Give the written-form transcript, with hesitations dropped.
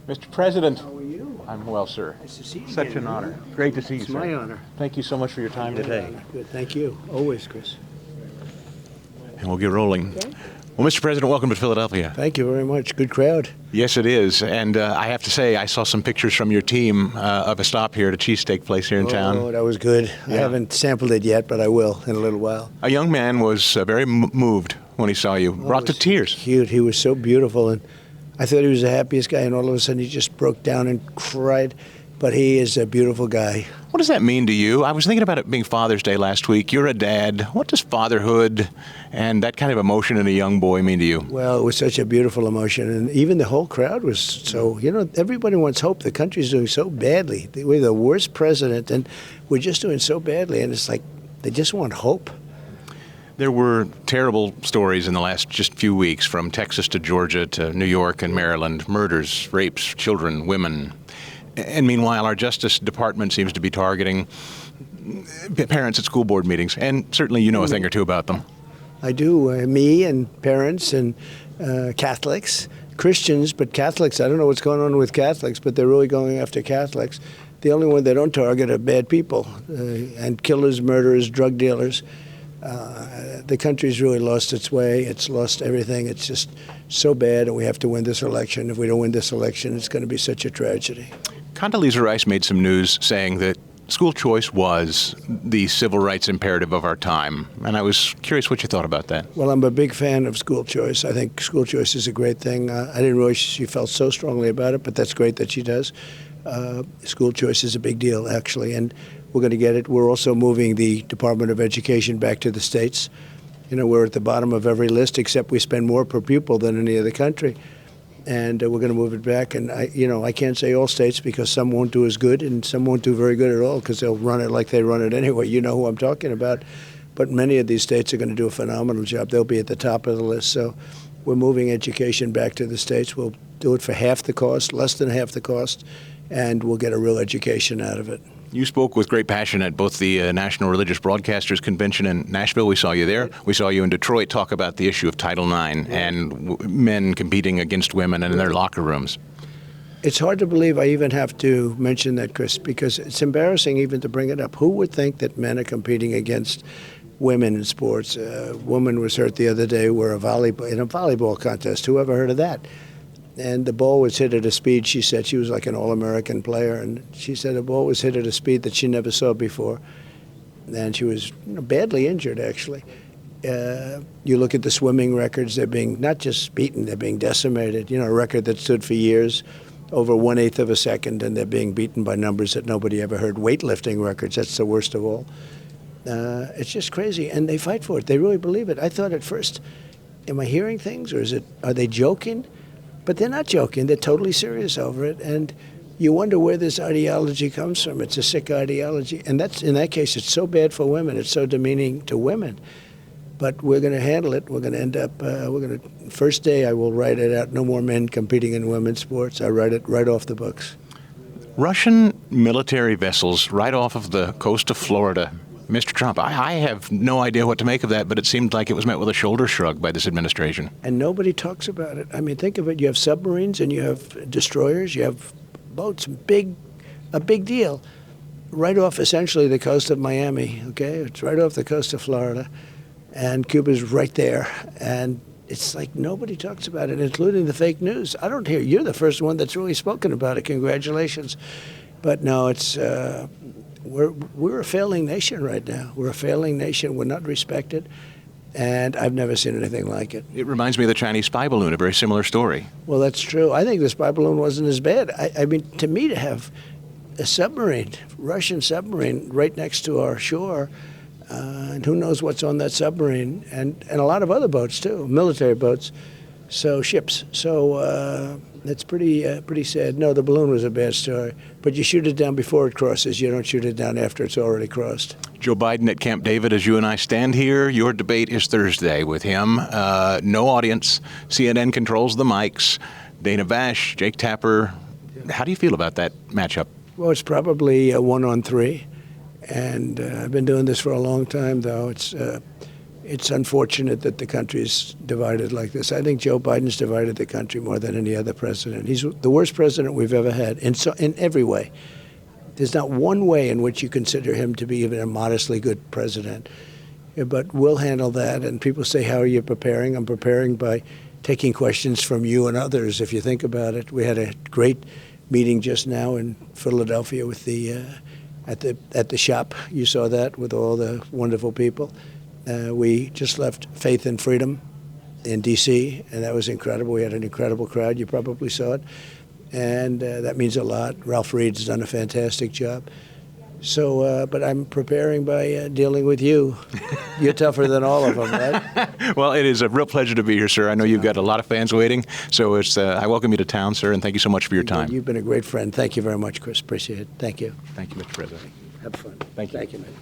Mr. President. How are you? I'm well, sir. Nice to see you Such again, an honor. man. Great to see you, It's sir. my honor. Thank you so much for your time today. Good. Thank you. Always, Chris. And we'll get rolling. Okay. Well, Mr. President, welcome to Philadelphia. Thank you very much. Good crowd. Yes, it is. And I have to say, I saw some pictures from your team of a stop here at a cheesesteak place here in Oh, town. that was good. I Yeah. haven't sampled it yet, but I will in a little while. A young man was very moved when he saw you, brought to It was tears. Cute. He was so beautiful, and I thought he was the happiest guy, and all of a sudden he just broke down and cried. But he is a beautiful guy. What does that mean to you? I was thinking about it being Father's Day last week. You're a dad. What does fatherhood and that kind of emotion in a young boy mean to you? Well, it was such a beautiful emotion, and even the whole crowd was so, everybody wants hope. The country's doing so badly. We're the worst president, and we're just doing so badly, and it's like they just want hope. There were terrible stories in the last just few weeks, from Texas to Georgia to New York and Maryland, murders, rapes, children, women. And meanwhile, our Justice Department seems to be targeting parents at school board meetings, and certainly you know a thing or two about them. I do. Me and parents and Catholics, Christians, but Catholics, I don't know what's going on with Catholics, but they're really going after Catholics. The only one they don't target are bad people, and killers, murderers, drug dealers. The country's really lost its way. It's lost everything. It's just so bad, and we have to win this election. If we don't win this election, it's going to be such a tragedy. Condoleezza Rice made some news saying that school choice was the civil rights imperative of our time, and I was curious what you thought about that. Well, I'm a big fan of school choice. I think school choice is a great thing. I didn't realize she felt so strongly about it, but that's great that she does. School choice is a big deal, actually, and we're going to get it. We're also moving the Department of Education back to the states. We're at the bottom of every list, except we spend more per pupil than any other country. And we're going to move it back. And I can't say all states, because some won't do as good and some won't do very good at all, because they'll run it like they run it anyway. You know who I'm talking about. But many of these states are going to do a phenomenal job. They'll be at the top of the list. So we're moving education back to the states. We'll do it for half the cost, less than half the cost, and we'll get a real education out of it. You spoke with great passion at both the National Religious Broadcasters Convention in Nashville. We saw you there. We saw you in Detroit talk about the issue of Title IX and men competing against women in their locker rooms. It's hard to believe I even have to mention that, Chris, because it's embarrassing even to bring it up. Who would think that men are competing against women in sports? A woman was hurt the other day in a volleyball contest. Who ever heard of that? And the ball was hit at a speed, she said. She was like an All-American player, and she said the ball was hit at a speed that she never saw before. And she was badly injured, actually. You look at the swimming records, they're being not just beaten, they're being decimated. A record that stood for years, over 1/8 of a second, and they're being beaten by numbers that nobody ever heard. Weightlifting records, that's the worst of all. It's just crazy, and they fight for it. They really believe it. I thought at first, am I hearing things, or are they joking? But they're not joking. They're totally serious over it. And you wonder where this ideology comes from. It's a sick ideology. And in that case, it's so bad for women. It's so demeaning to women. But we're going to handle it. We're going to end up, first day I will write it out, no more men competing in women's sports. I write it right off the books. Russian military vessels right off of the coast of Florida. Mr. Trump, I have no idea what to make of that, but it seemed like it was met with a shoulder shrug by this administration. And nobody talks about it. I mean, think of it. You have submarines and you have destroyers, you have boats, a big deal, right off essentially the coast of Miami, okay? It's right off the coast of Florida, and Cuba's right there. And it's like nobody talks about it, including the fake news. I don't hear, you're the first one that's really spoken about it. Congratulations. But no, it's... We're a failing nation right now. We're a failing nation. We're not respected, and I've never seen anything like it. It reminds me of the Chinese spy balloon, a very similar story. Well, that's true. I think the spy balloon wasn't as bad. I mean, to me, to have a submarine, Russian submarine, right next to our shore, and who knows what's on that submarine, and a lot of other boats, too, military boats, so ships. So it's pretty sad. No, the balloon was a bad story. But you shoot it down before it crosses. You don't shoot it down after it's already crossed. Joe Biden at Camp David, as you and I stand here, your debate is Thursday with him. No audience. CNN controls the mics. Dana Bash, Jake Tapper. How do you feel about that matchup? Well, it's probably a 1-on-3. And I've been doing this for a long time, though. it's unfortunate that the country is divided like this. I think Joe Biden's divided the country more than any other president. He's the worst president we've ever had in every way. There's not one way in which you consider him to be even a modestly good president. But we'll handle that. And people say, how are you preparing? I'm preparing by taking questions from you and others, if you think about it. We had a great meeting just now in Philadelphia with at the shop. You saw that with all the wonderful people. We just left Faith and Freedom in D.C., and that was incredible. We had an incredible crowd. You probably saw it. And that means a lot. Ralph Reed's done a fantastic job. So, but I'm preparing by dealing with you. You're tougher than all of them, right? Well, it is a real pleasure to be here, sir. I know you've got a lot of fans waiting. So I welcome you to town, sir, and thank you so much for your time. You've been a great friend. Thank you very much, Chris. Appreciate it. Thank you. Thank you, Mr. President. Have fun. Thank you. Thank you, man.